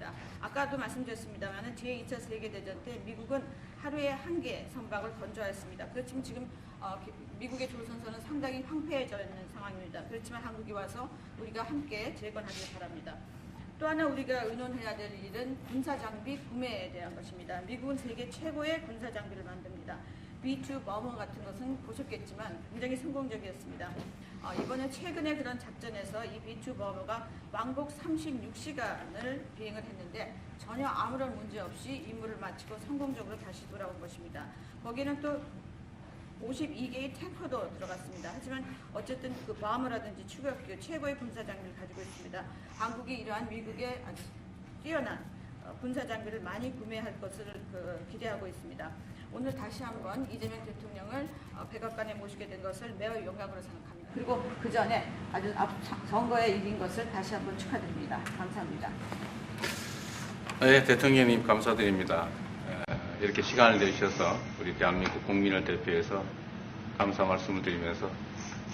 있습니다. 아까도 말씀드렸습니다만 제2차 세계대전 때 미국은 하루에 1개 선박을 건조했습니다. 그렇지만 지금 미국의 조선선은 상당히 황폐해져 있는 상황입니다. 그렇지만 한국에 와서 우리가 함께 재건하길 바랍니다. 또 하나 우리가 의논해야 될 일은 군사장비 구매에 대한 것입니다. 미국은 세계 최고의 군사장비를 만듭니다. B2 버머 같은 것은 보셨겠지만 굉장히 성공적이었습니다. 이번에 최근에 그런 작전에서 이 B2 버머가 왕복 36시간을 비행을 했는데 전혀 아무런 문제 없이 임무를 마치고 성공적으로 다시 돌아온 것입니다. 거기에는 또 52개의 탱커도 들어갔습니다. 하지만 어쨌든 그 버머라든지 추격기 최고의 군사장비를 가지고 있습니다. 한국이 이러한 미국의 아주 뛰어난 군사장비를 많이 구매할 것을 기대하고 있습니다. 오늘 다시 한번 이재명 대통령을 백악관에 모시게 된 것을 매우 영광으로 생각합니다. 그리고 그 전에 아주 선거에 이긴 것을 다시 한번 축하드립니다. 감사합니다. 네, 대통령님 감사드립니다. 이렇게 시간을 내주셔서 우리 대한민국 국민을 대표해서 감사 말씀을 드리면서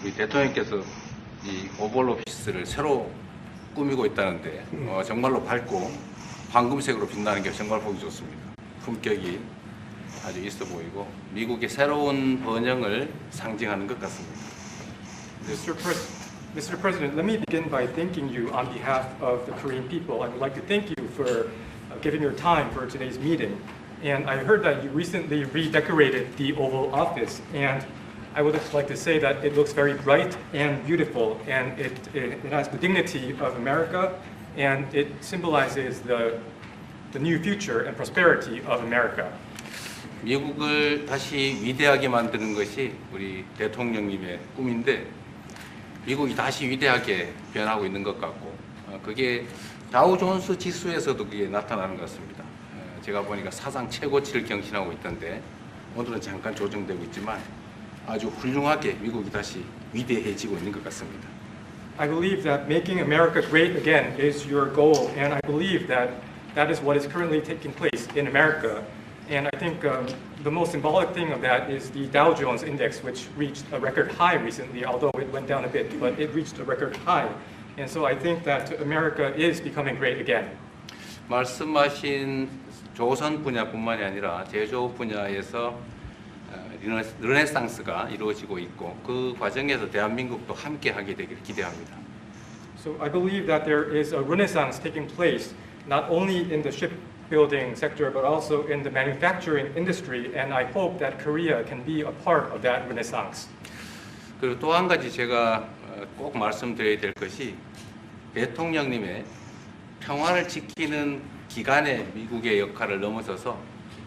우리 대통령께서 이 오벌 오피스를 새로 꾸미고 있다는데 정말로 밝고 황금색으로 빛나는 게 정말 보기 좋습니다. 품격이 아주 있어 보이고 미국의 새로운 번영을 상징하는 것 같습니다. Mr. President, let me begin by thanking you on behalf of the Korean people. I would like to thank you for giving your time for today's meeting. And I heard that you recently redecorated the Oval Office, and I would like to say that it looks very bright and beautiful, and it has the dignity of America, and it symbolizes the new future and prosperity of America. 미국을 다시 위대하게 만드는 것이 우리 대통령님의 꿈인데 미국이 다시 위대하게 변하고 있는 것 같고 그게 다우존스 지수에서도 그게 나타나는 것 같습니다. 제가 보니까 사상 최고치를 경신하고 있던데 오늘은 잠깐 조정되고 있지만 아주 훌륭하게 미국이 다시 위대해지고 있는 것 같습니다. I believe that making America great again is your goal, and I believe that that is what is currently taking place in America. And I think the most symbolic thing of that is the Dow Jones Index, which reached a record high recently, although it went down a bit, but it reached a record high. And so I think that America is becoming great again. 말씀하신 조선 분야뿐만이 아니라 제조 분야에서 르네상스가 이루어지고 있고 그 과정에서 대한민국도 함께 하게 되기를 기대합니다. So I believe that there is a renaissance taking place not only in the shipbuilding sector but also in the manufacturing industry, and I hope that Korea can be a part of that renaissance. 그리고 또 한 가지 제가 꼭 말씀드려야 될 것이 대통령님의 평화를 지키는 기간의 미국의 역할을 넘어서서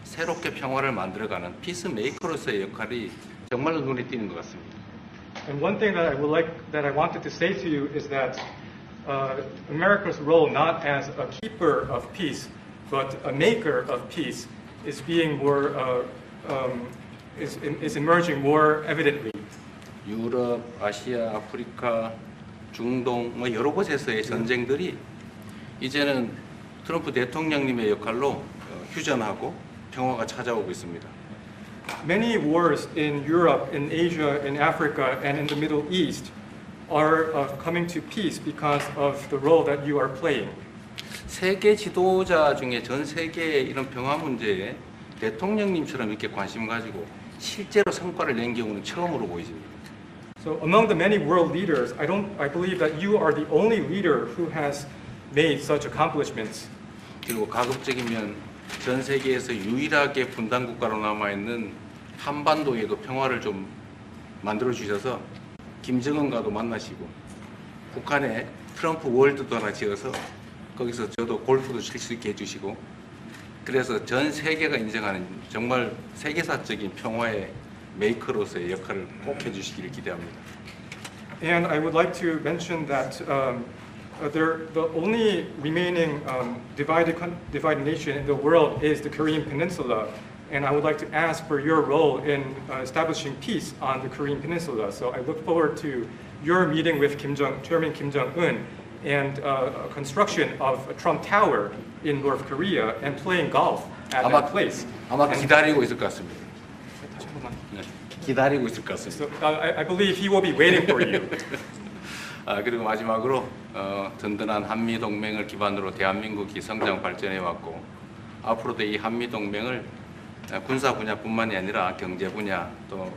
새롭게 평화를 만들어가는 피스메이커로서의 역할이 정말로 눈에 띄는 것 같습니다. And one thing that I wanted to say to you is that America's role not as a keeper of peace but a maker of peace is being more is emerging more evidently. 유럽, 아시아, 아프리카, 중동 여러 곳에서의 전쟁들이 이제는 트럼프 대통령님의 역할로 휴전하고 평화가 찾아오고 있습니다. Many wars in Europe, in Asia, in Africa, and in the Middle East are coming to peace because of the role that you are playing. 세계 지도자 중에 전 세계의 이런 평화 문제에 대통령님처럼 이렇게 관심 가지고 실제로 성과를 낸 경우는 처음으로 보여집니다. So among the many world leaders, I believe that you are the only leader who has made such accomplishments. 그리고 가급적이면 전 세계에서 유일하게 분단 국가로 남아 있는 한반도의 그 평화를 좀 만들어 주셔서 김정은과도 만나시고 북한에 트럼프 월드도 하나 지어서 거기서 저도 골프도 칠 수 있게 해주시고 그래서 전 세계가 인정하는 정말 세계사적인 평화의 메이커로서의 역할을 꼭 해주시기를 기대합니다. And I would like to mention that the only remaining divided nation in the world is the Korean Peninsula, and I would like to ask for your role in establishing peace on the Korean Peninsula. So I look forward to your meeting with Chairman Kim Jong-un and construction of a Trump Tower in North Korea and playing golf at that place. 아마 기다리고 있을 것 같습니다. 네, 기다리고 있을 것 같습니다. So I believe he will be waiting for you. 그리고 마지막으로 든든한 한미 동맹을 기반으로 대한민국이 성장 발전해 왔고 앞으로도 이 한미 동맹을 군사 분야뿐만이 아니라 경제 분야 또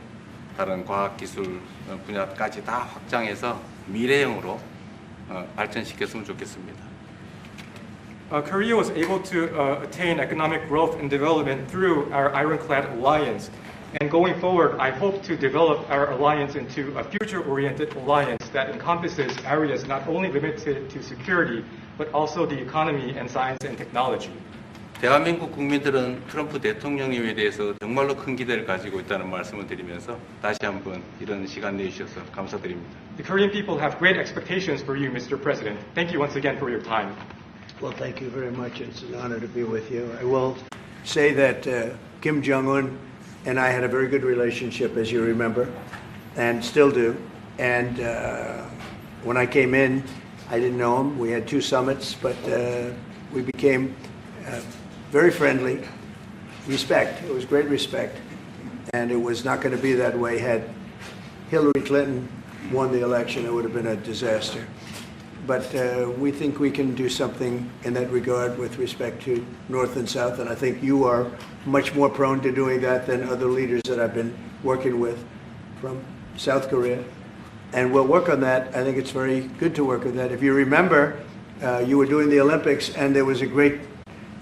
다른 과학 기술 분야까지 다 확장해서 미래형으로 발전시켰으면 좋겠습니다. Korea was able to attain economic growth and development through our ironclad alliance. And going forward, I hope to develop our alliance into a future-oriented alliance that encompasses areas not only limited to security, but also the economy and science and technology. 대한민국 국민들은 트럼프 대통령님에 대해서 정말로 큰 기대를 가지고 있다는 말씀을 드리면서 다시 한번 이런 시간 내주셔서 감사드립니다. The Korean people have great expectations for you, Mr. President. Thank you once again for your time. Well, thank you very much. It's an honor to be with you. I will say that Kim Jong-un and I had a very good relationship, as you remember, and still do. And when I came in, I didn't know him. We had 2 summits, but we became very friendly. Respect. It was great respect. And it was not going to be that way had Hillary Clinton won the election. It would have been a disaster. But we think we can do something in that regard with respect to North and South, and I think you are much more prone to doing that than other leaders that I've been working with from South Korea. And we'll work on that. I think it's very good to work on that. If you remember, you were doing the Olympics, and there was a great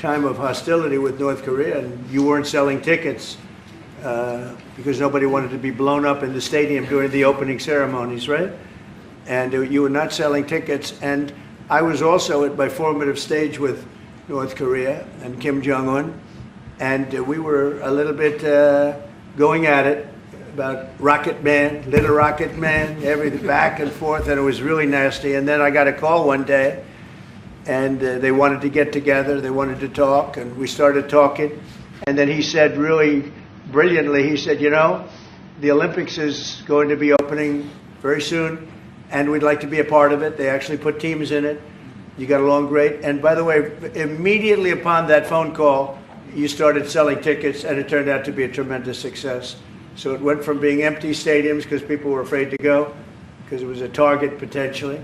time of hostility with North Korea, and you weren't selling tickets because nobody wanted to be blown up in the stadium during the opening ceremonies, right? And you were not selling tickets. And I was also at my formative stage with North Korea and Kim Jong-un, and we were a little bit going at it about Rocket Man, Little Rocket Man, everything back and forth, and it was really nasty. And then I got a call one day, and they wanted to get together, they wanted to talk, and we started talking. And then he said really brilliantly, he said, you know, the Olympics is going to be opening very soon, and we'd like to be a part of it. They actually put teams in it. You got along great. And by the way, immediately upon that phone call, you started selling tickets, and it turned out to be a tremendous success. So it went from being empty stadiums because people were afraid to go, because it was a target potentially,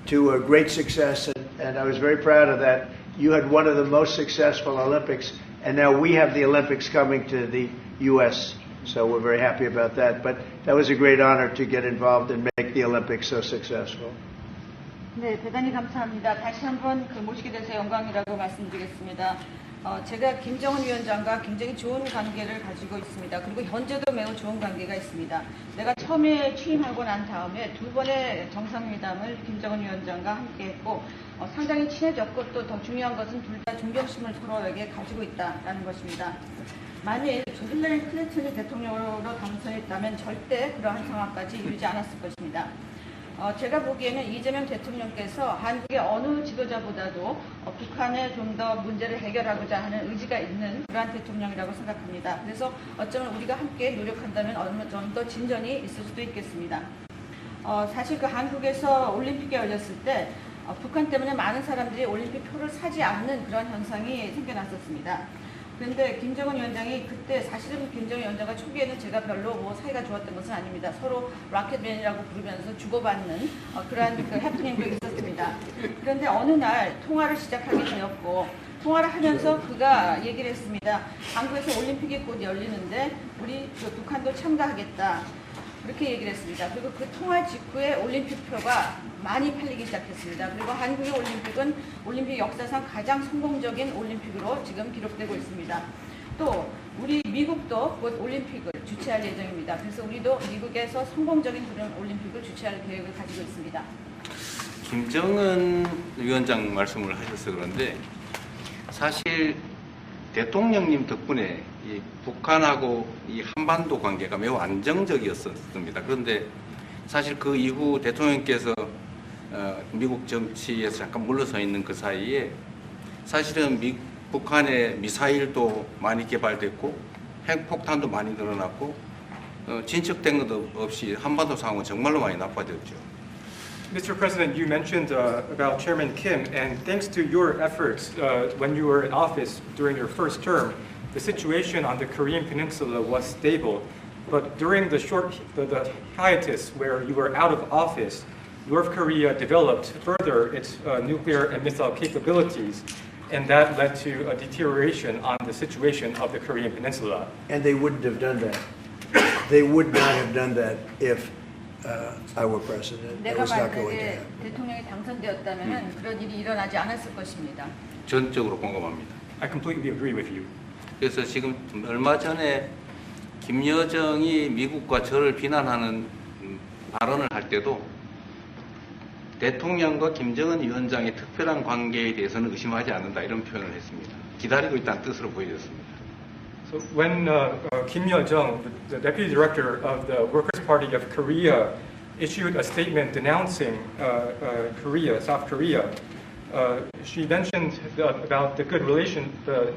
to a great success. And I was very proud of that. You had one of the most successful Olympics, and now we have the Olympics coming to the U.S., so we're very happy about that. But that was a great honor to get involved and make the Olympics so successful. 네, 대단히 감사합니다. 다시 한번 모시게 돼서 영광이라고 말씀드리겠습니다. 제가 김정은 위원장과 굉장히 좋은 관계를 가지고 있습니다. 그리고 현재도 매우 좋은 관계가 있습니다. 내가 처음에 취임하고 난 다음에 2번의 정상회담을 김정은 위원장과 함께 했고 상당히 친해졌고 또 더 중요한 것은 둘 다 존경심을 서로에게 가지고 있다는 것입니다. 만일 힐러리 클린턴이 대통령으로 당선했다면 절대 그러한 상황까지 이루지 않았을 것입니다. 제가 보기에는 이재명 대통령께서 한국의 어느 지도자보다도 북한에 좀 더 문제를 해결하고자 하는 의지가 있는 그러한 대통령이라고 생각합니다. 그래서 어쩌면 우리가 함께 노력한다면 어느 정도 진전이 있을 수도 있겠습니다. 사실 그 한국에서 올림픽이 열렸을 때 북한 때문에 많은 사람들이 올림픽 표를 사지 않는 그런 현상이 생겨났었습니다. 그런데 김정은 위원장이 그때 사실은 김정은 위원장과 초기에는 제가 별로 사이가 좋았던 것은 아닙니다. 서로 라켓맨이라고 부르면서 주고받는 그러한 그 해프닝도 있었습니다. 그런데 어느 날 통화를 시작하게 되었고 통화를 하면서 그가 얘기를 했습니다. 한국에서 올림픽이 곧 열리는데 우리 북한도 참가하겠다. 그렇게 얘기를 했습니다. 그리고 그 통화 직후에 올림픽표가 많이 팔리기 시작했습니다. 그리고 한국의 올림픽은 올림픽 역사상 가장 성공적인 올림픽으로 지금 기록되고 있습니다. 또 우리 미국도 곧 올림픽을 주최할 예정입니다. 그래서 우리도 미국에서 성공적인 그런 올림픽을 주최할 계획을 가지고 있습니다. 김정은 위원장 말씀을 하셔서 그런데 사실 대통령님 덕분에 이 북한하고 이 한반도 관계가 매우 안정적이었습니다. 그런데 사실 그 이후 대통령께서 미국 정치에서 잠깐 물러서 있는 그 사이에 사실은 북한의 미사일도 많이 개발됐고 핵폭탄도 많이 늘어났고 진척된 것도 없이 한반도 상황은 정말로 많이 나빠졌죠. Mr. President, you mentioned about Chairman Kim, and thanks to your efforts when you were in office during your first term, the situation on the Korean Peninsula was stable. But during the hiatus where you were out of office, North Korea developed further its nuclear and missile capabilities, and that led to a deterioration on the situation of the Korean Peninsula. And they wouldn't have done that. They would not have done that if I were president. It 내가 was not going to 만약에 happen. 대통령이 당선되었다면 그런 일이 일어나지 않았을 것입니다. 전적으로 공감합니다. I completely agree with you. 그래서 지금 얼마 전에 김여정이 미국과 저를 비난하는 발언을 할 때도 대통령과 김정은 위원장의 특별한 관계에 대해서는 의심하지 않는다 이런 표현을 했습니다. 기다리고 있다는 뜻으로 보여졌습니다. So when Kim Yo-jong, the deputy director of the Workers' Party of Korea, issued a statement denouncing South Korea, she mentioned about the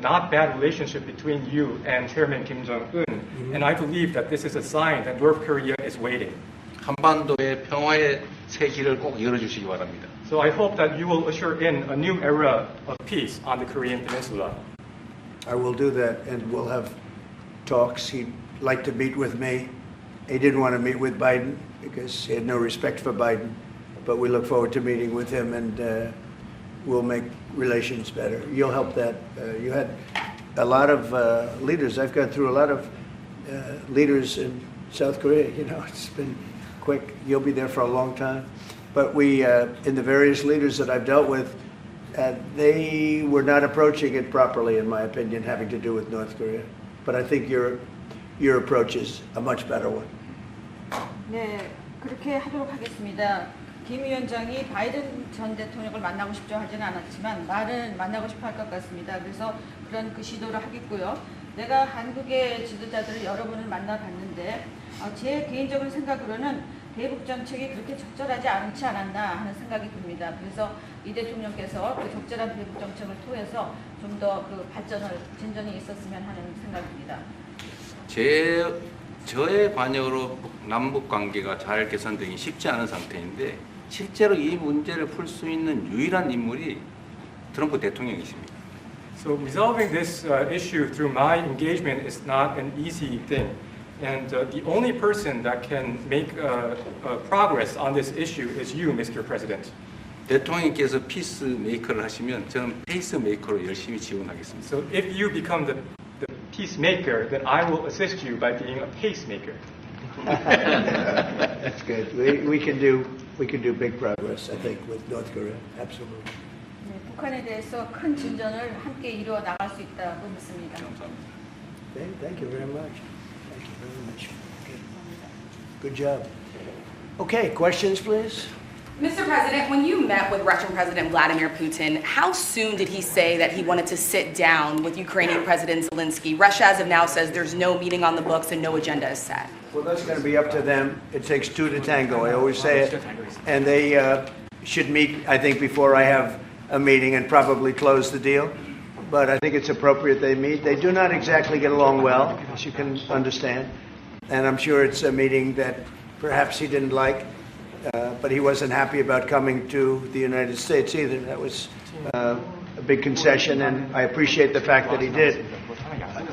not bad relationship between you and Chairman Kim Jong-un, and I believe that this is a sign that North Korea is waiting. 한반도의 평화의 새 길을 꼭 열어주시기 바랍니다. So I hope that you will usher in a new era of peace on the Korean Peninsula. I will do that, and we'll have talks. He'd like to meet with me. He didn't want to meet with Biden because he had no respect for Biden, but we look forward to meeting with him, and we'll make relations better. You'll help that. You had a lot of leaders. I've gone through a lot of leaders in South Korea. You know, it's been quick. You'll be there for a long time. But we, in the various leaders that I've dealt with, they were not approaching it properly, in my opinion, having to do with North Korea. But I think your approach is a much better one. 네, 그렇게 하도록 하겠습니다. 김 위원장이 바이든 전 대통령을 만나고 싶죠 하지는 않았지만 말은 만나고 싶어 할 것 같습니다. 그래서 그런 그 시도를 하겠고요. 내가 한국의 지도자들을 여러 분을 만나봤는데 제 개인적인 생각으로는 대북 정책이 그렇게 적절하지 않지 않았나 하는 생각이 듭니다. 그래서 이 대통령께서 그 적절한 대북 정책을 통해서 좀 더 그 진전이 있었으면 하는 생각입니다. 저의 관여로 남북 관계가 잘 개선되기 쉽지 않은 상태인데 실제로 이 문제를 풀 수 있는 유일한 인물이 트럼프 대통령이십니다. So resolving this issue through my engagement is not an easy thing. And the only person that can make progress on this issue is you, Mr. President. 대통령께서 피스메이커를 하시면 저는 페이스메이커로 열심히 지원하겠습니다. So if you become the peacemaker, then I will assist you by being a pacemaker. That's good. We can do big progress, I think, with North Korea. Absolutely. 네, 북한에 대해서 큰 진전을 함께 이루어 나갈 수 있다고 믿습니다. 감사합니다. Thank you very much. Thank you very much. Good job. Okay, questions, please? Mr. President, when you met with Russian President Vladimir Putin, how soon did he say that he wanted to sit down with Ukrainian President Zelensky? Russia, as of now, says there's no meeting on the books and no agenda is set. Well, that's going to be up to them. It takes two to tango. I always say it. And they should meet, I think, before I have a meeting and probably close the deal. But I think it's appropriate they meet. They do not exactly get along well, as you can understand. And I'm sure it's a meeting that perhaps he didn't like. But he wasn't happy about coming to the United States either. That was a big concession, and I appreciate the fact that he did.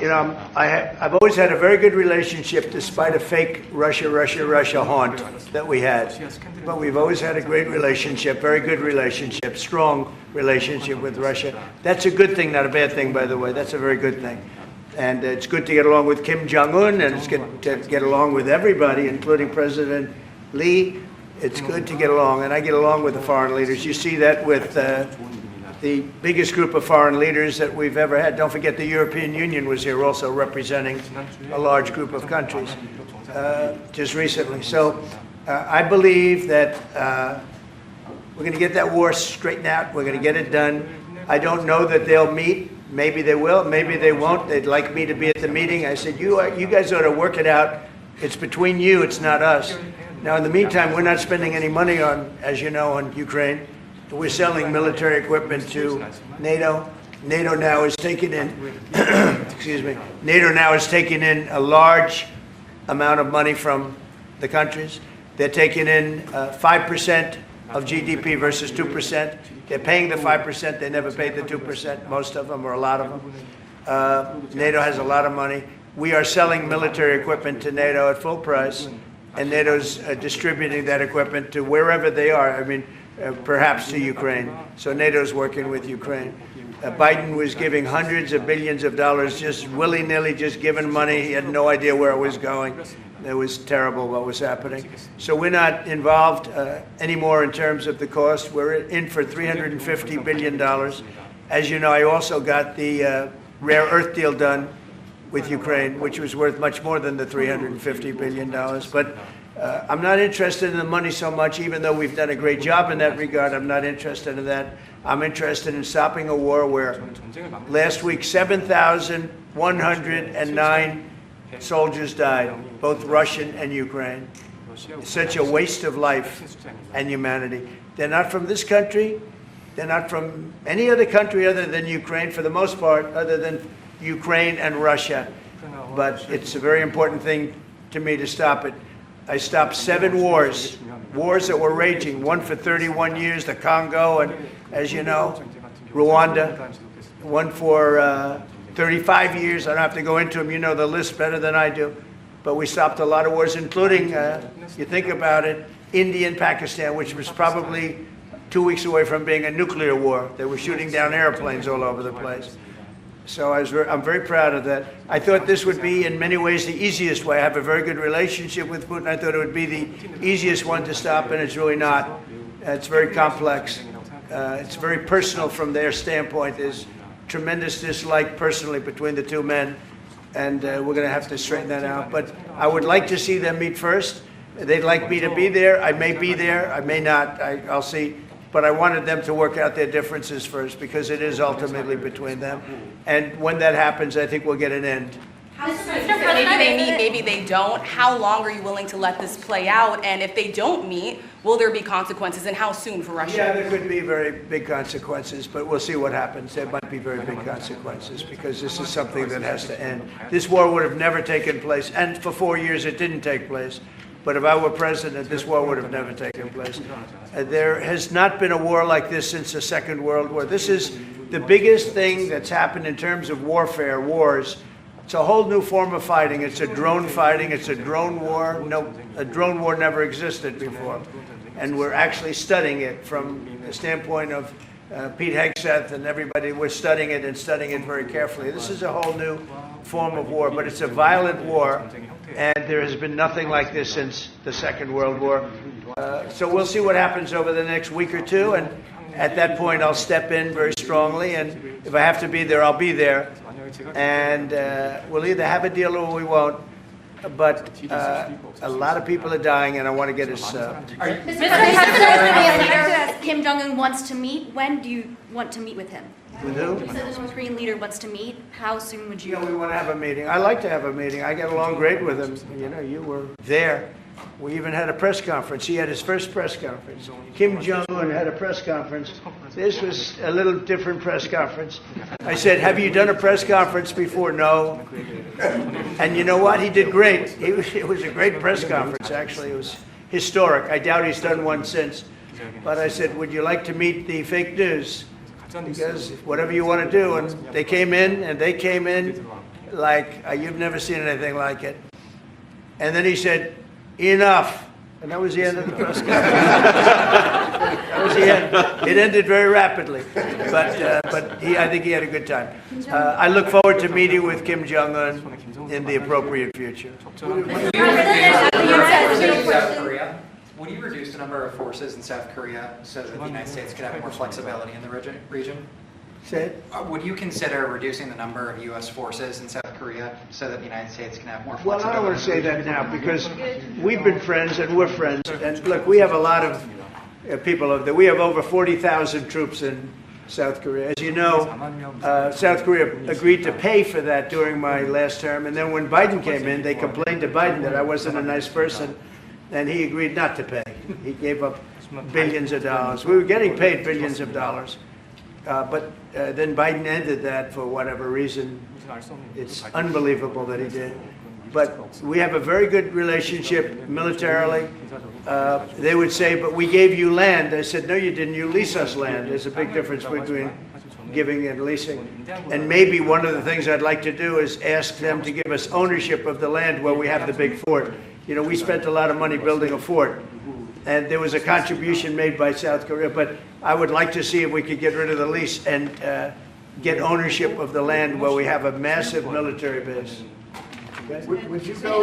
You know, I've always had a very good relationship, despite a fake Russia haunt that we had. But we've always had a great relationship, very good relationship, strong relationship with Russia. That's a good thing, not a bad thing, by the way. That's a very good thing. And it's good to get along with Kim Jong-un, and it's good to get along with everybody, including President Lee. It's good to get along, and I get along with the foreign leaders. You see that with the biggest group of foreign leaders that we've ever had. Don't forget the European Union was here also representing a large group of countries just recently. So I believe that we're going to get that war straightened out. We're going to get it done. I don't know that they'll meet. Maybe they will. Maybe they won't. They'd like me to be at the meeting. I said, you guys ought to work it out. It's between you. It's not us. Now, in the meantime, we're not spending any money on, as you know, on Ukraine. We're selling military equipment to NATO. NATO now is taking in, excuse me, NATO now is taking in a large amount of money from the countries. They're taking in 5% of GDP versus 2%. They're paying the 5%. They never paid the 2%, most of them, or a lot of them. NATO has a lot of money. We are selling military equipment to NATO at full price. and NATO's distributing that equipment to wherever they are. I mean, perhaps to Ukraine. So NATO's working with Ukraine. Biden was giving hundreds of billions of dollars, just willy-nilly, just giving money. He had no idea where it was going. It was terrible what was happening. So we're not involved anymore in terms of the cost. We're in for $350 billion. As you know, I also got the rare earth deal done with Ukraine, which was worth much more than the $350 billion. But I'm not interested in the money so much, even though we've done a great job in that regard. I'm not interested in that. I'm interested in stopping a war where last week 7,109 soldiers died, both Russian and Ukraine. It's such a waste of life and humanity. They're not from this country. They're not from any other country other than Ukraine, for the most part, other than Ukraine and Russia. But it's a very important thing to me to stop it. I stopped 7 wars that were raging, one for 31 years, the Congo, and as you know, Rwanda, one for 35 years. I don't have to go into them. You know the list better than I do. But we stopped a lot of wars, including, you think about it, India and Pakistan, which was probably 2 weeks away from being a nuclear war. They were shooting down airplanes all over the place. So I'm very proud of that. I thought this would be, in many ways, the easiest way. I have a very good relationship with Putin. I thought it would be the easiest one to stop, and it's really not. It's very complex. It's very personal from their standpoint. There's tremendous dislike personally between the two men, and we're going to have to straighten that out. But I would like to see them meet first. They'd like me to be there. I may be there. I may not. I'll see. But I wanted them to work out their differences first, because it is ultimately between them. And when that happens, I think we'll get an end. Maybe they meet, maybe they don't. How long are you willing to let this play out? And if they don't meet, will there be consequences, and how soon for Russia? Yeah, there could be very big consequences, but we'll see what happens. There might be very big consequences, because this is something that has to end. This war would have never taken place, and for 4 years it didn't take place. But if I were president, this war would have never taken place. There has not been a war like this since the Second World War. This is the biggest thing that's happened in terms of warfare, wars. It's a whole new form of fighting. It's a drone fighting. It's a drone war. No, a drone war never existed before. And we're actually studying it from the standpoint of Pete Hegseth and everybody. We're studying it and studying it very carefully. This is a whole new form of war, but it's a violent war. And there has been nothing like this since the Second World War. So we'll see what happens over the next week or two. And at that point, I'll step in very strongly. And if I have to be there, I'll be there. And we'll either have a deal or we won't. But a lot of people are dying, and I want to get us... Mr. President, Kim Jong-un wants to meet. When do you want to meet with him? With who? You said the North Korean leader wants to meet. How soon would you? You know, we want to have a meeting. I like to have a meeting. I get along great with him. You know, you were there. We even had a press conference. He had his first press conference. Kim Jong-un had a press conference. This was a little different press conference. I said, have you done a press conference before? No. And you know what? He did great. It was a great press conference, actually. It was historic. I doubt he's done one since. But I said, would you like to meet the fake news? Because whatever you want to do. And they came in like, you've never seen anything like it. And then he said, enough. And that was the end of the press conference. That was the end. It ended very rapidly. But I think he had a good time. I look forward to meeting with Kim Jong-un in the appropriate future. Would you reduce the number of forces in South Korea so that the United States could have more flexibility in the region? Say it. Would you consider reducing the number of U.S. forces in South Korea so that the United States can have more Well, flexibility? I don't want to say that now, because we've been friends and we're friends. And look, we have a lot of people over there. We have over 40,000 troops in South Korea. As you know, South Korea agreed to pay for that during my last term. And then when Biden came in, they complained to Biden that I wasn't a nice person. And he agreed not to pay. He gave up billions of dollars. We were getting paid billions of dollars. But then Biden ended that for whatever reason. It's unbelievable that he did. But we have a very good relationship militarily. They would say, but we gave you land. I said, no, you didn't. You lease us land. There's a big difference between giving and leasing. And maybe one of the things I'd like to do is ask them to give us ownership of the land where we have the big fort. You know, we spent a lot of money building a fort, and there was a contribution made by South Korea, but I would like to see if we could get rid of the lease and get ownership of the land where we have a massive military base. Okay? Would you go?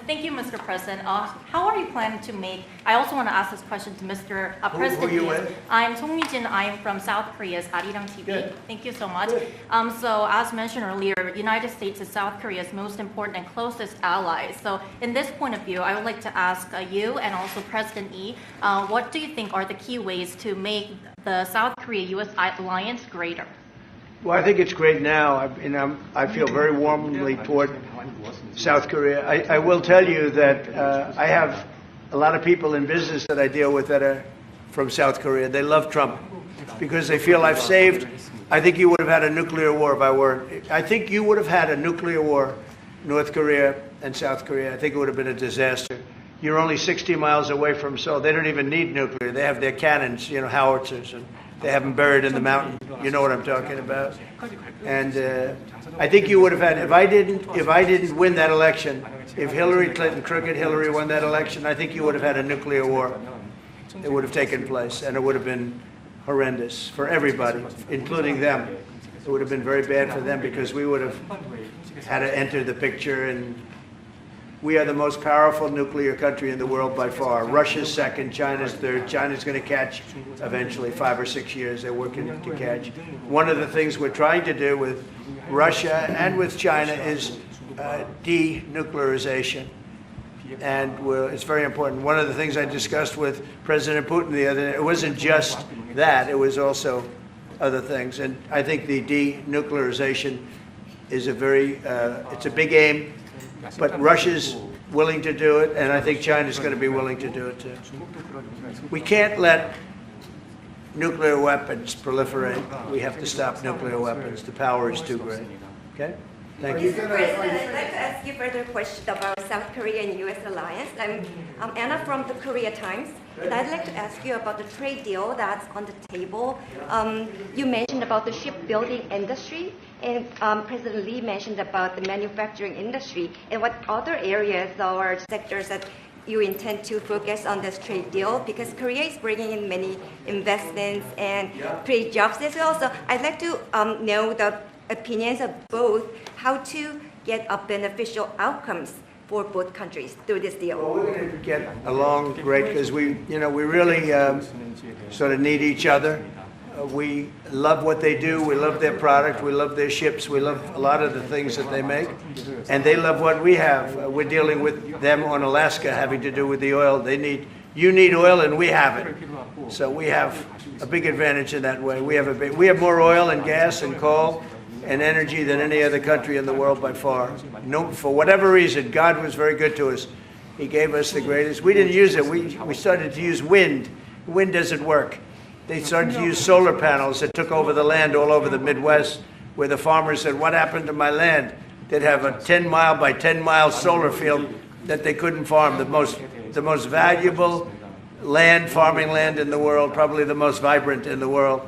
Thank you, Mr. President. How are you planning to make? I also want to ask this question to Mr. President. Who are you with? I'm Song Mi-jin. I am from South Korea's Arirang TV. Good. Thank you so much. Good. So, as mentioned earlier, United States is South Korea's most important and closest ally. So, in this point of view, I would like to ask you and also President Lee, what do you think are the key ways to make the South Korea-U.S. alliance greater? Well, I think it's great now. I feel very warmly toward South Korea. I will tell you that I have a lot of people in business that I deal with that are from South Korea. They love Trump because they feel I've saved. I think you would have had a nuclear war if I weren't. I think you would have had a nuclear war, North Korea and South Korea. I think it would have been a disaster. You're only 60 miles away from Seoul. They don't even need nuclear. They have their cannons, you know, howitzers, and they have them buried in the mountain. You know what I'm talking about. And I think you would have had, if I didn't win that election, if Hillary Clinton, crooked Hillary, won that election, I think you would have had a nuclear war. It would have taken place, and it would have been horrendous for everybody, including them. It would have been very bad for them because we would have had to enter the picture, and we are the most powerful nuclear country in the world by far. Russia's second, China's third. China's going to catch eventually, 5 or 6 years. They're working to catch. One of the things we're trying to do with Russia and with China is denuclearization. And it's very important. One of the things I discussed with President Putin the other day, it wasn't just that, it was also other things. And I think the denuclearization is it's a big aim. But Russia's willing to do it, and I think China's going to be willing to do it too. We can't let nuclear weapons proliferate. We have to stop nuclear weapons. The power is too great. Okay? Thank you. Mr. President, I'd like to ask you further question about South Korea and U.S. alliance. I'm Anna from the Korea Times, and I'd like to ask you about the trade deal that's on the table. You mentioned about the shipbuilding industry, and President Lee mentioned about the manufacturing industry. And what other areas or sectors that you intend to focus on this trade deal? Because Korea is bringing in many investments and create jobs as well. So I'd like to know the opinions of both, how to get a beneficial outcomes for both countries through this deal. Well, we're going to get along great because we really sort of need each other. We love what they do. We love their product. We love their ships. We love a lot of the things that they make. And they love what we have. We're dealing with them on Alaska having to do with the oil. You need oil and we have it. So we have a big advantage in that way. We have more oil and gas and coal and energy than any other country in the world by far. No, for whatever reason, God was very good to us. He gave us the greatest. We didn't use it. We started to use wind. Wind doesn't work. They started to use solar panels that took over the land all over the Midwest, where the farmers said, what happened to my land? They'd have a 10-mile by 10-mile solar field that they couldn't farm. The most valuable farming land in the world, probably the most vibrant in the world.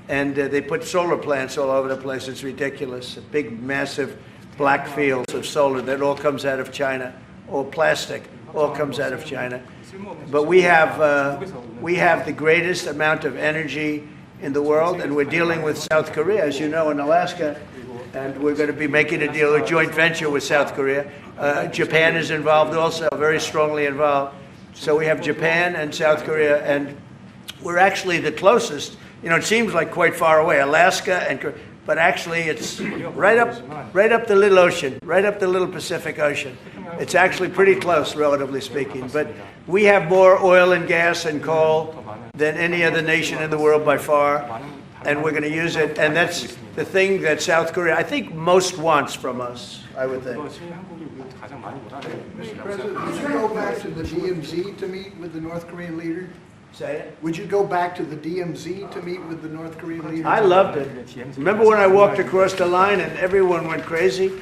And they put solar plants all over the place. It's ridiculous. Big, massive black fields of solar that all comes out of China. All plastic, all comes out of China. But we have the greatest amount of energy in the world, and we're dealing with South Korea, as you know, in Alaska. And we're going to be making a deal, a joint venture with South Korea. Japan is involved also, very strongly involved. So we have Japan and South Korea, and we're actually the closest. You know, it seems like quite far away, Alaska, but actually it's right up the little ocean, right up the little Pacific Ocean. It's actually pretty close, relatively speaking. But we have more oil and gas and coal than any other nation in the world by far, and we're going to use it. And that's the thing that South Korea, I think, most wants from us, I would think. Mr. President, would you go back to the DMZ to meet with the North Korean leader? Say it. Would you go back to the DMZ to meet with the North Korean leader? I loved it. Remember when I walked across the line and everyone went crazy?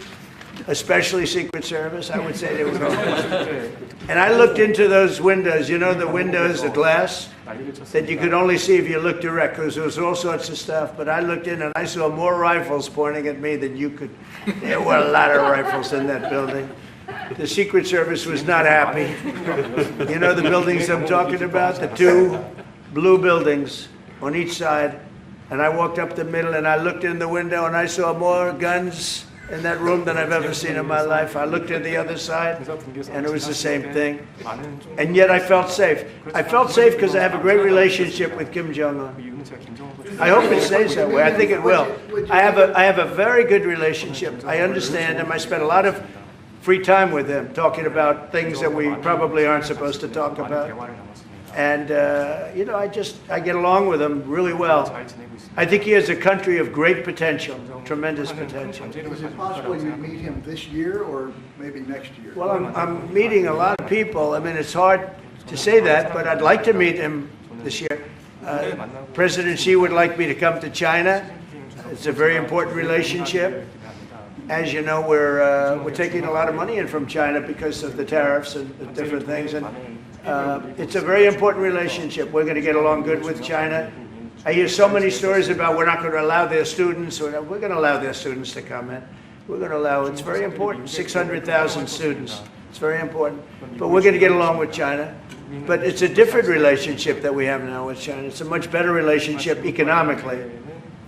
Especially Secret Service, I would say they were going crazy. And I looked into those windows, you know, the windows, the glass, that you could only see if you looked direct, because there was all sorts of stuff. But I looked in and I saw more rifles pointing at me than you could. There were a lot of rifles in that building. The Secret Service was not happy. You know the buildings I'm talking about? The two blue buildings on each side. And I walked up the middle and I looked in the window and I saw more guns in that room than I've ever seen in my life. I looked at the other side and it was the same thing. And yet I felt safe. I felt safe because I have a great relationship with Kim Jong-un. I hope it stays that way. I think it will. I have a very good relationship. I understand him. I spent a lot of free time with him talking about things that we probably aren't supposed to talk about. And, you know, I get along with him really well. I think he has a country of great potential, tremendous potential. Is it possible you meet him this year or maybe next year? Well, I'm meeting a lot of people. I mean, it's hard to say that, but I'd like to meet him this year. President Xi would like me to come to China. It's a very important relationship. As you know, we're taking a lot of money in from China because of the tariffs and the different things. And it's a very important relationship. We're going to get along good with China. I hear so many stories about we're not going to allow their students. We're going to allow their students to come in. We're going to allow, it's very important, 600,000 students. It's very important. But we're going to get along with China. But it's a different relationship that we have now with China. It's a much better relationship economically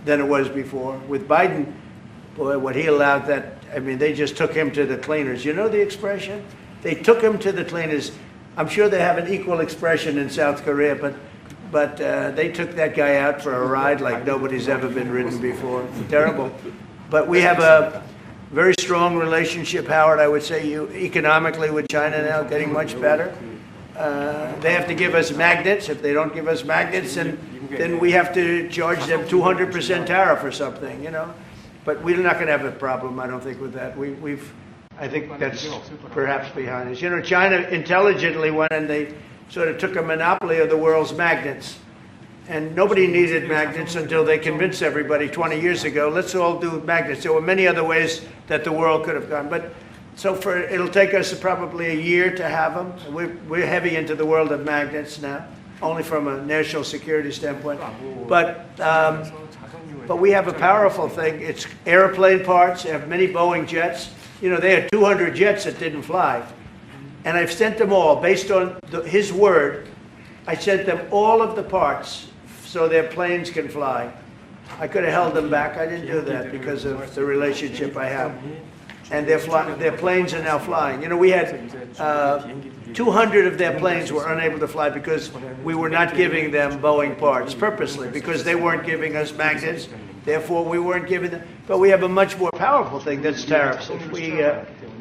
than it was before. With Biden, boy, what he allowed that, I mean, they just took him to the cleaners. You know the expression? They took him to the cleaners. I'm sure they have an equal expression in South Korea, but they took that guy out for a ride like nobody's ever been ridden before. Terrible. But we have a very strong relationship, Howard, I would say, economically with China now, getting much better. They have to give us magnets. If they don't give us magnets, then we have to charge them 200% tariff or something, you know. But we're not going to have a problem, I don't think, with that. I think that's perhaps behind us. You know, China intelligently went and they sort of took a monopoly of the world's magnets. And nobody needed magnets until they convinced everybody 20 years ago, let's all do magnets. There were many other ways that the world could have gone. But so it'll take us probably a year to have them. We're heavy into the world of magnets now, only from a national security standpoint. But we have a powerful thing. It's airplane parts. They have many Boeing jets. You know, they had 200 jets that didn't fly. And I've sent them all, based on his word, I sent them all of the parts so their planes can fly. I could have held them back. I didn't do that because of the relationship I have. And their planes are now flying. You know, we had 200 of their planes were unable to fly because we were not giving them Boeing parts purposely, because they weren't giving us magnets. Therefore, we weren't giving them. But we have a much more powerful thing, that's tariffs.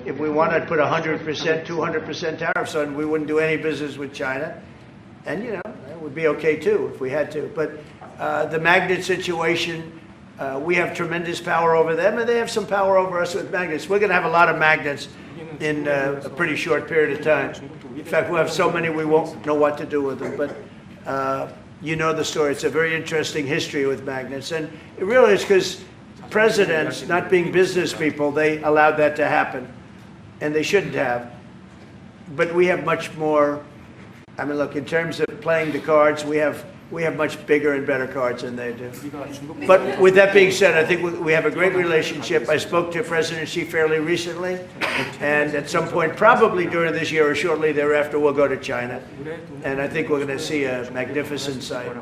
If we wanted to put 100%, 200% tariffs on, we wouldn't do any business with China. And, you know, it would be okay, too, if we had to. But the magnet situation, we have tremendous power over them, and they have some power over us with magnets. We're going to have a lot of magnets in a pretty short period of time. In fact, we'll have so many we won't know what to do with them. But you know the story. It's a very interesting history with magnets. And it really is because presidents, not being business people, they allowed that to happen. And they shouldn't have. But we have much more. I mean, look, in terms of playing the cards, we have much bigger and better cards than they do. But with that being said, I think we have a great relationship. I spoke to President Xi fairly recently, and at some point, probably during this year or shortly thereafter, we'll go to China. And I think we're going to see a magnificent sight.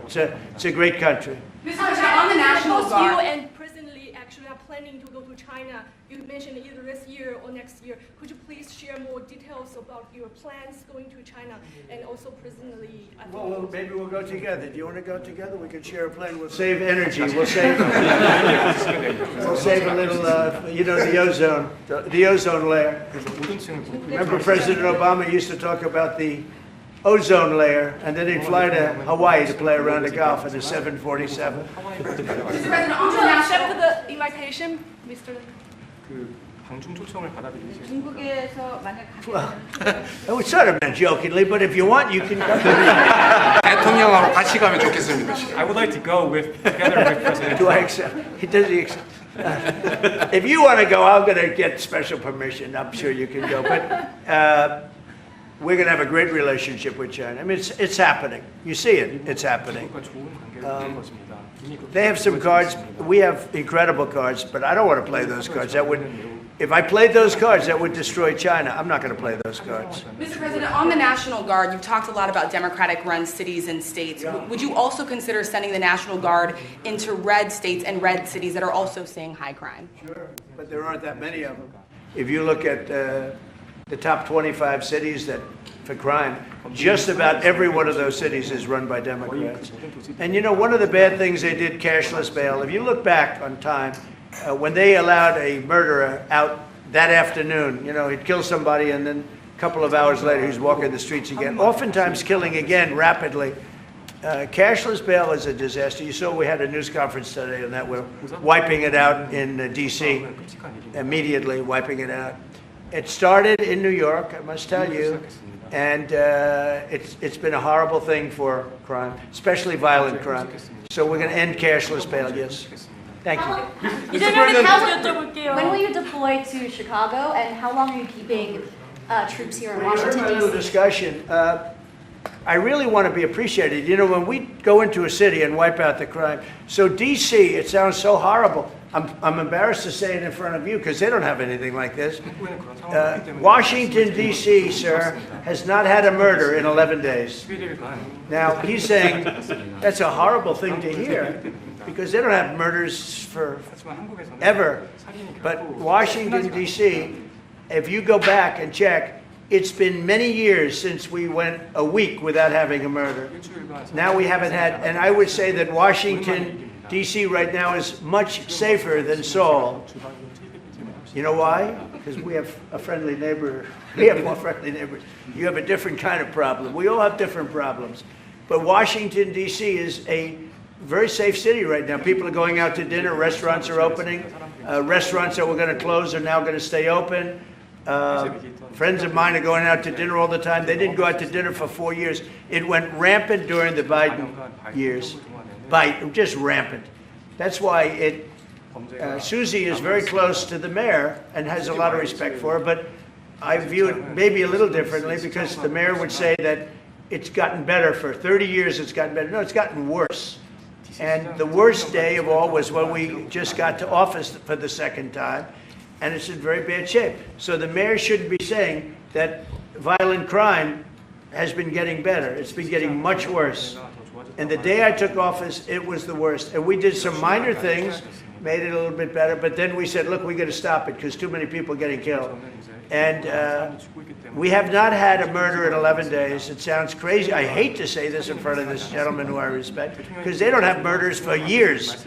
It's a great country. On the National Guard. You and President Lee actually are planning to go to China. You mentioned either this year or next year. Could you please share more details about your plans going to China and also President Lee? Well, maybe we'll go together. Do you want to go together? We could share a plane. We'll save energy. We'll save a little, you know, the ozone layer. Remember President Obama used to talk about the ozone layer, and then he'd fly to Hawaii to play around the Gulf in a 747. Mr. President, on the national Accept the invitation, Mr. 중국에서 만약 Well, it was sort of meant jokingly, but if you want, you can come. 대통령하고 같이 가면 좋겠습니다. I would like to go together with President. Do I accept? Does he accept? If you want to go, I'm going to get special permission. I'm sure you can go. But we're going to have a great relationship with China. I mean, it's happening. You see it. It's happening. They have some cards. We have incredible cards, but I don't want to play those cards. That would If I played those cards, that would destroy China. I'm not going to play those cards. Mr. President, on the National Guard, you've talked a lot about Democratic-run cities and states. Would you also consider sending the National Guard into red states and red cities that are also seeing high crime? Sure, but there aren't that many of them. If you look at the top 25 cities that for crime, just about every one of those cities is run by Democrats. And you know, one of the bad things they did, cashless bail, if you look back on time, when they allowed a murderer out that afternoon, you know, he'd kill somebody and then a couple of hours later he's walking the streets again, oftentimes killing again rapidly. Cashless bail is a disaster. You saw we had a news conference today on that. We're wiping it out in D.C., immediately wiping it out. It started in New York, I must tell you, and it's been a horrible thing for crime, especially violent crime. So we're going to end cashless bail, yes. Thank you. When will you deploy to Chicago, and how long are you keeping troops here in Well, you heard Washington, my little D.C.? discussion. I really want to be appreciated. You know, when we go into a city and wipe out the crime, so D.C., it sounds so horrible. I'm embarrassed to say it in front of you because they don't have anything like this. Washington, D.C., sir, has not had a murder in 11 days. Now, he's saying that's a horrible thing to hear because they don't have murders for ever. But Washington, D.C., if you go back and check, it's been many years since we went a week without having a murder. Now we haven't had, and I would say that Washington, D.C. right now is much safer than Seoul. You know why? Because we have a friendly neighbor. We have more friendly neighbors. You have a different kind of problem. We all have different problems. But Washington, D.C. is a very safe city right now. People are going out to dinner. Restaurants are opening. Restaurants that were going to close are now going to stay open. Friends of mine are going out to dinner all the time. They didn't go out to dinner for 4 years. It went rampant during the Biden years. Just rampant. That's why Susie is very close to the mayor and has a lot of respect for her, but I view it maybe a little differently because the mayor would say that it's gotten better for 30 years, it's gotten better. No, it's gotten worse. And the worst day of all was when we just got to office for the second time, and it's in very bad shape. So the mayor shouldn't be saying that violent crime has been getting better. It's been getting much worse. And the day I took office, it was the worst. And we did some minor things, made it a little bit better, but then we said, look, we got to stop it because too many people are getting killed. And we have not had a murder in 11 days. It sounds crazy. I hate to say this in front of this gentleman who I respect because they don't have murders for years.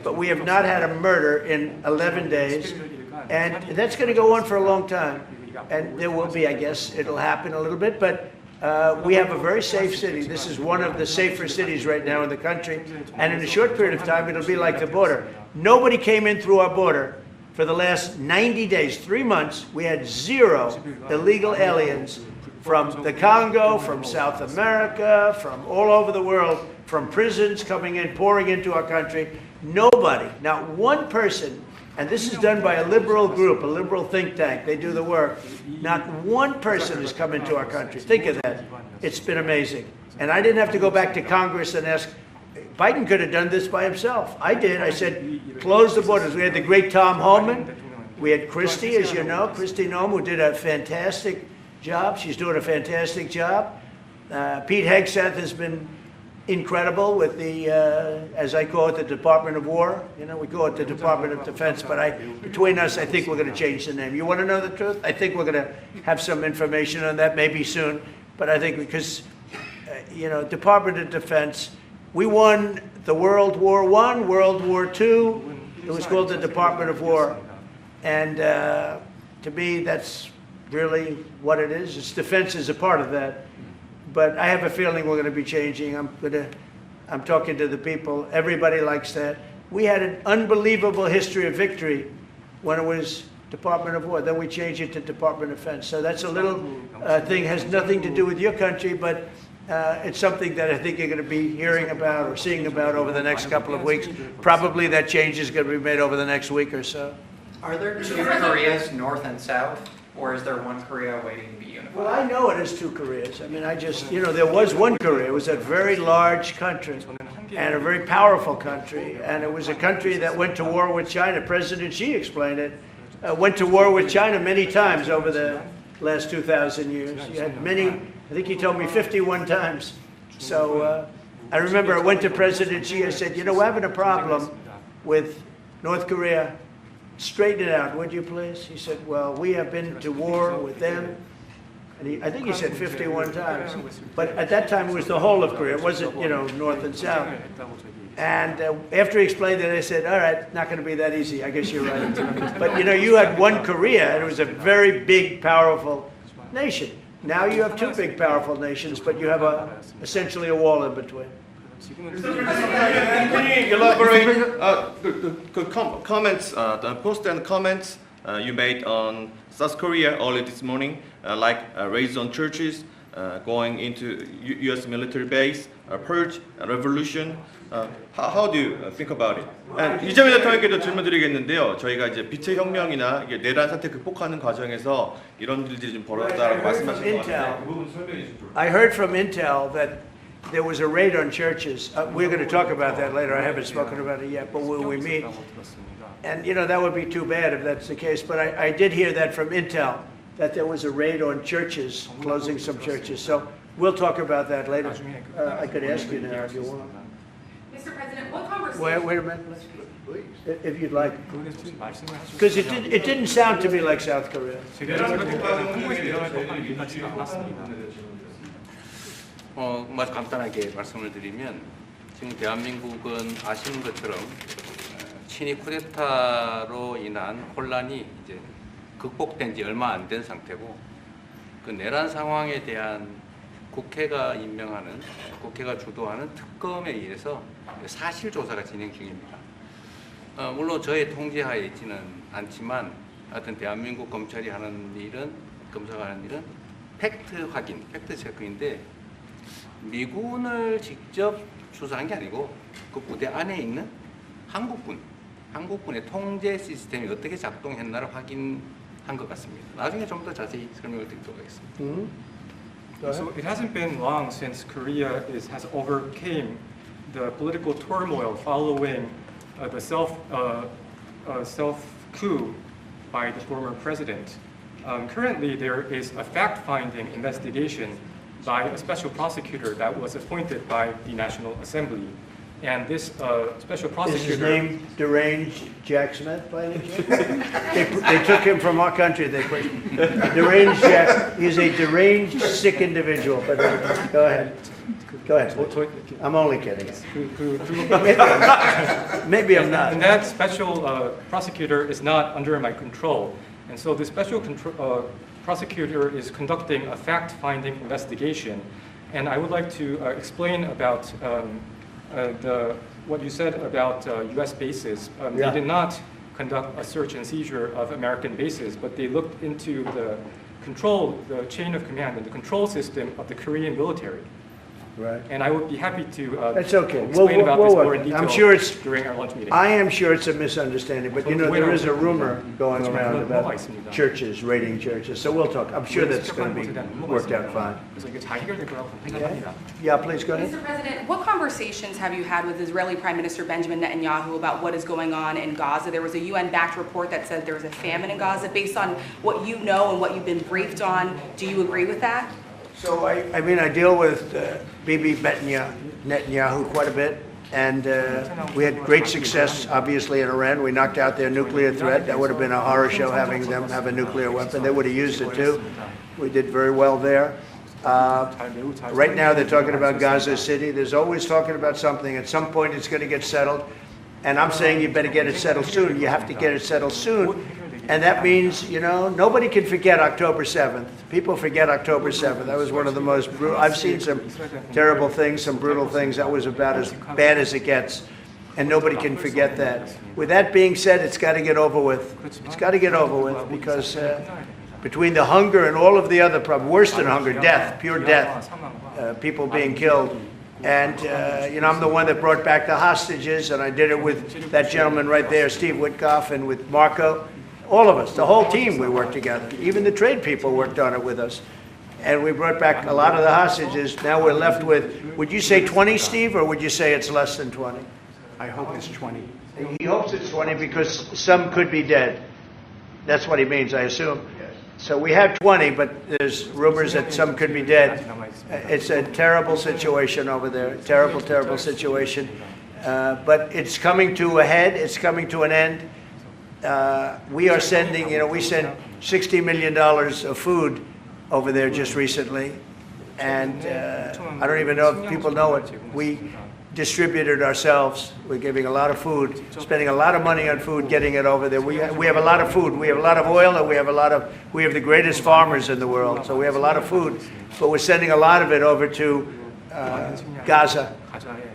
But we have not had a murder in 11 days. And that's going to go on for a long time. And there will be, I guess, it'll happen a little bit. But we have a very safe city. This is one of the safer cities right now in the country. And in a short period of time, it'll be like the border. Nobody came in through our border for the last 90 days, 3 months. We had 0 illegal aliens from the Congo, from South America, from all over the world, from prisons coming in, pouring into our country. Nobody, not one person, and this is done by a liberal group, a liberal think tank. They do the work. Not one person has come into our country. Think of that. It's been amazing. And I didn't have to go back to Congress and ask. Biden could have done this by himself. I did. I said, close the borders. We had the great Tom Homan. We had Christie, as you know, Christie Noem, who did a fantastic job. She's doing a fantastic job. Pete Hegseth has been incredible with the, as I call it, the Department of War. You know, we call it the Department of Defense, but between us, I think we're going to change the name. You want to know the truth? I think we're going to have some information on that maybe soon, but I think because, you know, Department of Defense, we won the World War I, World War II. It was called the Department of War. And to me, that's really what it is. Its defense is a part of that. But I have a feeling we're going to be changing. I'm talking to the people. Everybody likes that. We had an unbelievable history of victory when it was Department of War. Then we changed it to Department of Defense. So that's a little thing, has nothing to do with your country, but it's something that I think you're going to be hearing about or seeing about over the next couple of weeks. Probably that change is going to be made over the next week or so. Are there 2 Koreas, North and South, or is there one Korea waiting to be unified? Well, I know it is 2 Koreas. I mean, you know, there was one Korea. It was a very large country and a very powerful country. And it was a country that went to war with China. President Xi explained it. went to war with China many times over the last 2,000 years. You had many, I think he told me 51 times. So I remember I went to President Xi, I said, you know, we're having a problem with North Korea. Straighten it out, would you please? He said, well, we have been to war with them. And I think he said 51 times. But at that time, it was the whole of Korea. It wasn't, you know, North and South. And after he explained it, I said, all right, not going to be that easy. I guess you're right. But, you know, you had one Korea, and it was a very big, powerful nation. Now you have two big, powerful nations, but you have essentially a wall in between. Can you elaborate comments, the post and comments you made on South Korea early this morning, like raids on churches, going into U.S. military base, purge, revolution. How do you think about it? 이재명 대통령께도 질문드리겠는데요. 저희가 이제 빛의 혁명이나 이게 내란 사태 극복하는 과정에서 이런 일들이 좀 벌어졌다고 말씀하신 것 같은데 그 부분 설명해 주시죠. I heard from Intel that there was a raid on churches. We're going to talk about that later. I haven't spoken about it yet, but when we meet, and you know that would be too bad if that's the case. But I did hear that from Intel that there was a raid on churches, closing some churches. So we'll talk about that later. I could ask you now if you want. Mr. President, what conversation? Wait a minute, if you'd like, because it didn't sound to me like South Korea. 아주 간단하게 말씀을 드리면 지금 대한민국은 아시는 것처럼 친위 쿠데타로 인한 혼란이 이제 극복된 지 얼마 안 된 상태고 그 내란 상황에 대한 국회가 임명하는 국회가 주도하는 특검에 의해서 사실 조사가 진행 중입니다. 물론 저의 통제하에 있지는 않지만 하여튼 대한민국 검찰이 하는 일은 검사가 하는 일은 팩트 확인, 팩트 체크인데 미군을 직접 수사한 게 아니고 그 부대 안에 있는 한국군의 통제 시스템이 어떻게 작동했나를 확인한 것 같습니다. 나중에 좀 더 자세히 설명을 드리도록 하겠습니다. So it hasn't been long since Korea has overcame the political turmoil following the self coup by the former president. Currently, there is a fact-finding investigation by a special prosecutor that was appointed by the National Assembly. And this special prosecutor... Is his name Deranged Jack Smith, by any chance? they took him from our country. They put Deranged Jack. He's a deranged, sick individual. But go ahead. Go ahead. I'm only kidding. Maybe I'm not. And that special prosecutor is not under my control. And so the special prosecutor is conducting a fact-finding investigation. And I would like to explain about what you said about U.S. bases. They did not conduct a search and seizure of American bases, but they looked into the chain of command and the control system of the Korean military. Right. And I would be happy to That's okay. explain about this more in detail I'm sure during our lunch meeting. I am sure it's a misunderstanding, but you know, there is a rumor going around about churches, raiding churches. So we'll talk. I'm sure that's going to be worked out fine. Yeah, please go ahead. Mr. President, what conversations have you had with Israeli Prime Minister Benjamin Netanyahu about what is going on in Gaza? There was a UN-backed report that said there was a famine in Gaza. Based on what you know and what you've been briefed on, do you agree with that? So I mean, I deal with Bibi Netanyahu quite a bit, and we had great success, obviously, in Iran. We knocked out their nuclear threat. That would have been a horror show having them have a nuclear weapon. They would have used it too. We did very well there. Right now, they're talking about Gaza City. There's always talking about something. At some point, it's going to get settled, and I'm saying you better get it settled soon. You have to get it settled soon. And that means, you know, nobody can forget October 7th. People forget October 7th. That was one of the most brutal. I've seen some terrible things, some brutal things. That was about as bad as it gets. And nobody can forget that. With that being said, it's got to get over with. It's got to get over with because between the hunger and all of the other problems, worse than hunger, death, pure death, people being killed. And, you know, I'm the one that brought back the hostages, and I did it with that gentleman right there, Steve Witkoff, and with Marco. All of us, the whole team, we worked together. Even the trade people worked on it with us. And we brought back a lot of the hostages. Now we're left with, would you say 20, Steve, or would you say it's less than 20? I hope it's 20. He hopes it's 20 because some could be dead. That's what he means, I assume. So we have 20, but there's rumors that some could be dead. It's a terrible situation over there. Terrible, terrible situation. But it's coming to a head. It's coming to an end. We are sending, we sent $60 million of food over there just recently. And I don't even know if people know it. We distributed ourselves. We're giving a lot of food, spending a lot of money on food, getting it over there. We have a lot of food. We have a lot of oil, and we have the greatest farmers in the world. So we have a lot of food, but we're sending a lot of it over to Gaza,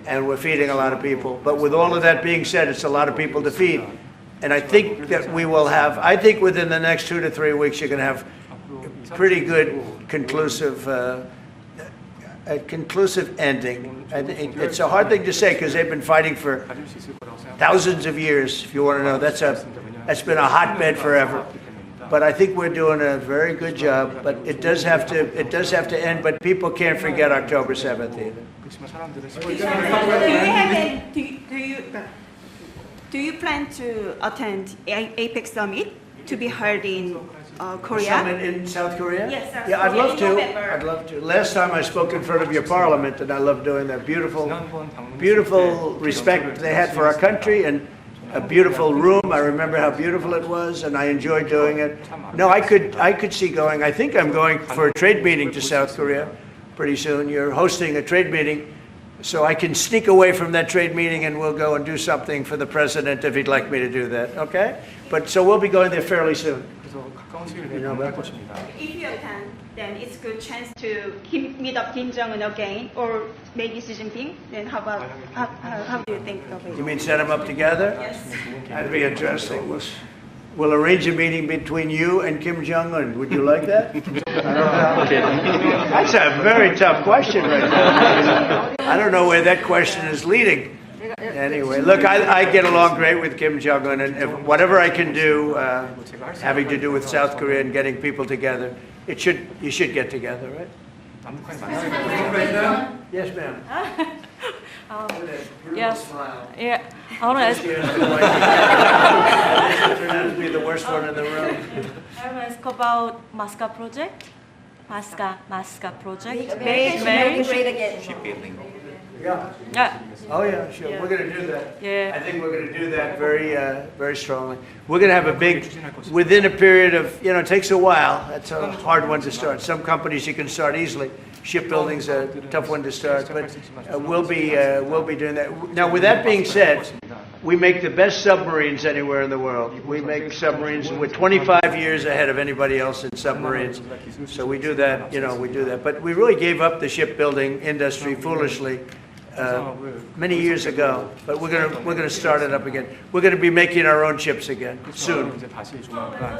and we're feeding a lot of people. But with all of that being said, it's a lot of people to feed. And I think that we will have, I think within the next 2 to 3 weeks, you're going to have pretty good conclusive a conclusive ending. It's a hard thing to say because they've been fighting for thousands of years. If you want to know, that's been a hotbed forever. But I think we're doing a very good job. But it does have to end. But people can't forget October 7th either. Do you plan to attend APEC summit to be held in Korea? Summit in South Korea? Yes, South yeah, I'd Korea love in to. November. I'd love to. Last time I spoke in front of your parliament, and I love doing that. Beautiful respect they had for our country, and a beautiful room. I remember how beautiful it was, and I enjoyed doing it. No, I could see going. I think I'm going for a trade meeting to South Korea pretty soon. You're hosting a trade meeting, so I can sneak away from that trade meeting, and we'll go and do something for the president if he'd like me to do that. Okay? But so we'll be going there fairly soon. If you attend, then it's a good chance to meet up Kim Jong-un again, or maybe Xi Jinping. Then how do you think of it? You mean set them up together? Yes. That'd be interesting. We'll arrange a meeting between you and Kim Jong-un. Would you like that? That's a very tough question right now. I don't know where that question is leading. Anyway, look, I get along great with Kim Jong-un, and if whatever I can do having to do with South Korea and getting people together, you should get together, right? Yes, ma'am. Yes. Yeah. I want to ask. Turned out to be the worst one in the room. I want to ask about Masca project. Masca project. Make great again. Shipbuilding. Yeah. Oh yeah, sure. Yeah. We're going to do that. Yeah. I think we're going to do that very strongly. We're going to have a big, within a period of, it takes a while. That's a hard one to start. Some companies you can start easily. Shipbuilding's a tough one to start, but we'll be doing that. Now, with that being said, we make the best submarines anywhere in the world. We make submarines. We're 25 years ahead of anybody else in submarines. So we do that. We do that. But we really gave up the shipbuilding industry foolishly many years ago, but we're gonna start it up again. We're gonna be making our own ships again soon.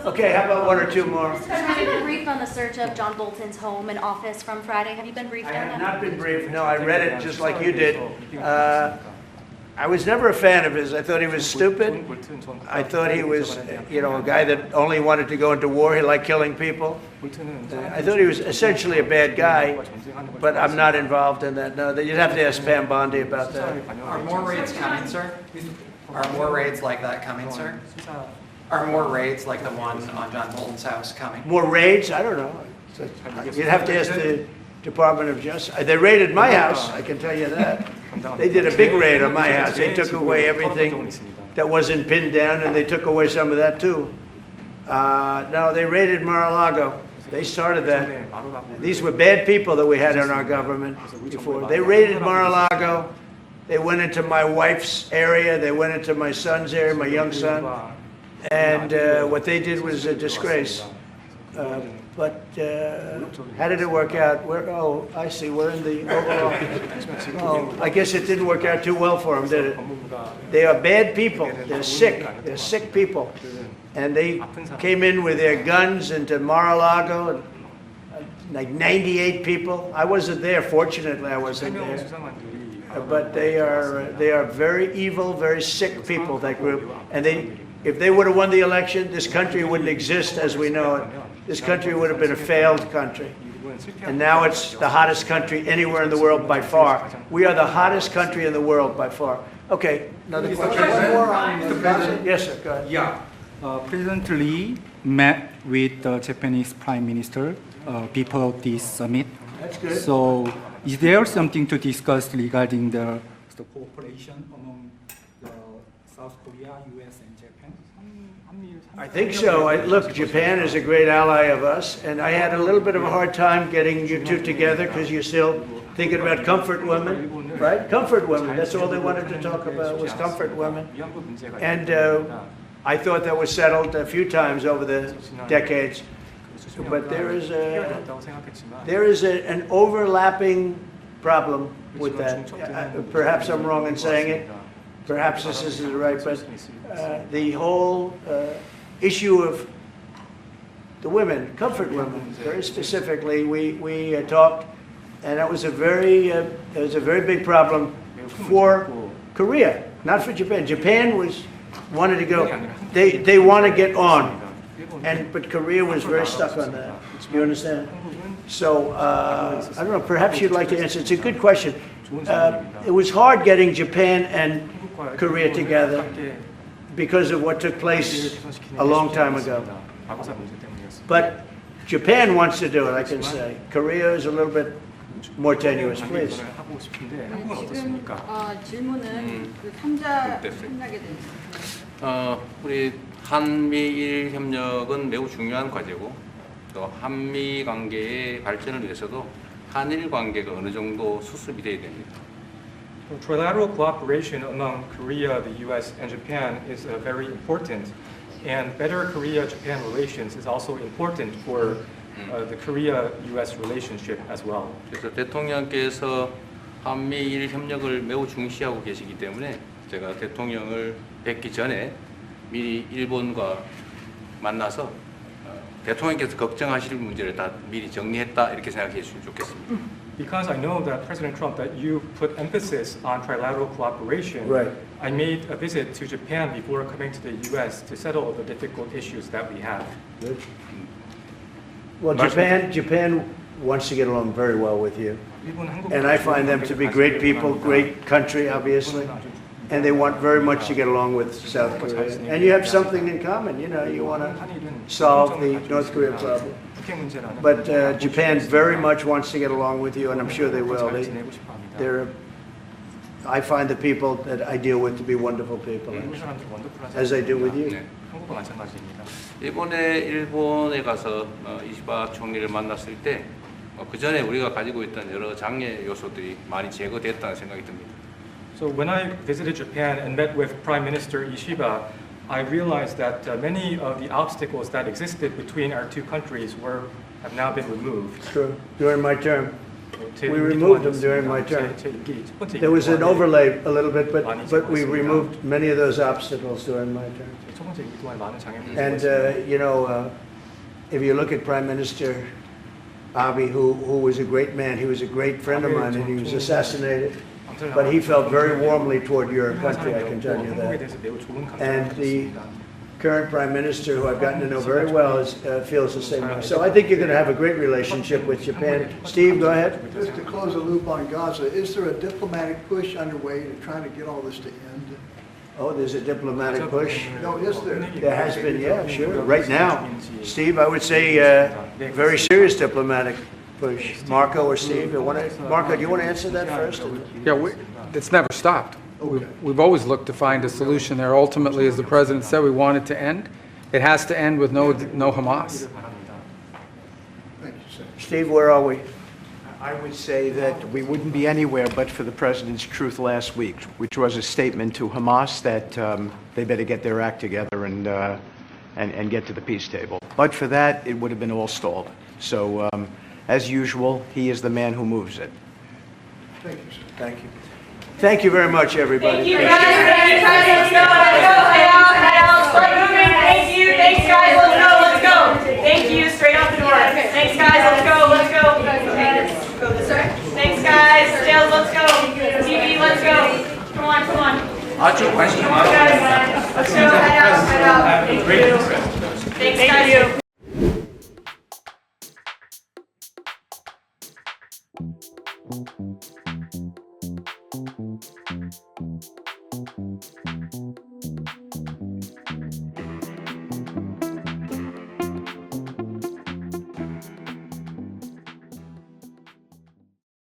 Okay, how about one or two more? Have you been briefed on the search of John Bolton's home and office from Friday? Have you been briefed I on have that? not been briefed. No, I read it just like you did. I was never a fan of his. I thought he was stupid. I thought he was, a guy that only wanted to go into war. He liked killing people. I thought he was essentially a bad guy, but I'm not involved in that. No, you'd have to ask Pam Bondi about that. Are more raids coming, sir? Are more raids like that coming, sir? Are more raids like the one on John Bolton's house coming? More raids? I don't know. You'd have to ask the Department of Justice. They raided my house, I can tell you that. They did a big raid on my house. They took away everything that wasn't pinned down, and they took away some of that too. No, they raided Mar-a-Lago. They started that. These were bad people that we had in our government before. They raided Mar-a-Lago. They went into my wife's area. They went into my son's area, my young son. And what they did was a disgrace. But how did it work out? Oh, I see. We're in the Oval Office. Oh, I guess it didn't work out too well for them, did it? They are bad people. They're sick. They're sick people. And they came in with their guns into Mar-a-Lago, and like 98 people. I wasn't there. Fortunately, I wasn't there. But they are very evil, very sick people, that group. And if they would have won the election, this country wouldn't exist as we know it. This country would have been a failed country. And now it's the hottest country anywhere in the world by far. We are the hottest country in the world by far. Okay, another question. One more on the budget. Yes, sir, go ahead. Yeah. President Lee met with the Japanese Prime Minister before this summit. That's good. So, is there something to discuss regarding the cooperation among the South Korea, U.S., and Japan? I think so. Look, Japan is a great ally of us, and I had a little bit of a hard time getting you two together because you're still thinking about comfort women, right? Comfort women. That's all they wanted to talk about was comfort women. And I thought that was settled a few times over the decades. But there is an overlapping problem with that. Perhaps I'm wrong in saying it. Perhaps this isn't right, but the whole issue of the women, comfort women, very specifically, we talked, and that was a very big problem for Korea, not for Japan. Japan wanted to go. They want to get on, but Korea was very stuck on that. You understand? So I don't know. Perhaps you'd like to answer. It's a good question. It was hard getting Japan and Korea together because of what took place a long time ago. But Japan wants to do it, I can say. Korea is a little bit more tenuous, please. 지금 질문은 그 3자 협력에 대해서. 우리 한미일 협력은 매우 중요한 과제고 또 한미 관계의 발전을 위해서도 한일 관계가 어느 정도 수습이 돼야 됩니다. Trilateral cooperation among Korea, the U.S., and Japan is very important, and better Korea-Japan relations is also important for the Korea-U.S. relationship as well. 그래서 대통령께서 한미일 협력을 매우 중시하고 계시기 때문에 제가 대통령을 뵙기 전에 미리 일본과 만나서 대통령께서 걱정하실 문제를 다 미리 정리했다 이렇게 생각해 주시면 좋겠습니다. Because I know that President Trump, that you put emphasis on trilateral cooperation, Right. I made a visit to Japan before coming to the U.S. to settle the difficult issues that we have. Good. Well, Japan wants to get along very well with you, and I find them to be great people, great country, obviously, and they want very much to get along with South Korea. And you have something in common. You know, you want to solve the North Korea problem. But Japan very much wants to get along with you, and I'm sure they will. I find the people that I deal with to be wonderful people, as I do with you. 이번에 일본에 가서 이시바 총리를 만났을 때 그 전에 우리가 가지고 있던 여러 장애 요소들이 많이 제거됐다는 생각이 듭니다. So when I visited Japan and met with Prime Minister Ishiba, I realized that many of the obstacles that existed between our two countries have now been removed. True. During my term, we removed them during my term. There was an overlay a little bit, but we removed many of those obstacles during my term. And you know, if you look at Prime Minister Abe, who was a great man, he was a great friend of mine, and he was assassinated. But he felt very warmly toward your country, I can tell you that. And the current Prime Minister, who I've gotten to know very well, feels the same way. So I think you're going to have a great relationship with Japan. Steve, go ahead. Just to close the loop on Gaza, is there a diplomatic push underway to try to get all this to end? Oh, there's a diplomatic push? No, is there? There has been, yeah, sure. Right now, Steve, I would say very serious diplomatic push. Marco or Steve? Marco, do you want to answer that first? Yeah, it's never stopped. We've always looked to find a solution there. Ultimately, as the president said, we want it to end. It has to end with no Hamas. Thank you, sir. Steve, where are we? I would say that we wouldn't be anywhere but for the president's truth last week, which was a statement to Hamas that they better get their act together and get to the peace table. But for that, it would have been all stalled. So, as usual, he is the man who moves it. Thank you, sir. Thank you. Thank you very much, everybody. Thank you, guys. Thank you, guys. Let's go. Head out. Start moving. Thank you. Thanks, guys. Let's go. Thank you. Straight out the door. Thanks, guys. Let's go. Thanks, guys. Jails, let's go. TV, let's go. Come on. 아주 관심이 많아요. Let's go. Head out. Thank you. Thanks, guys.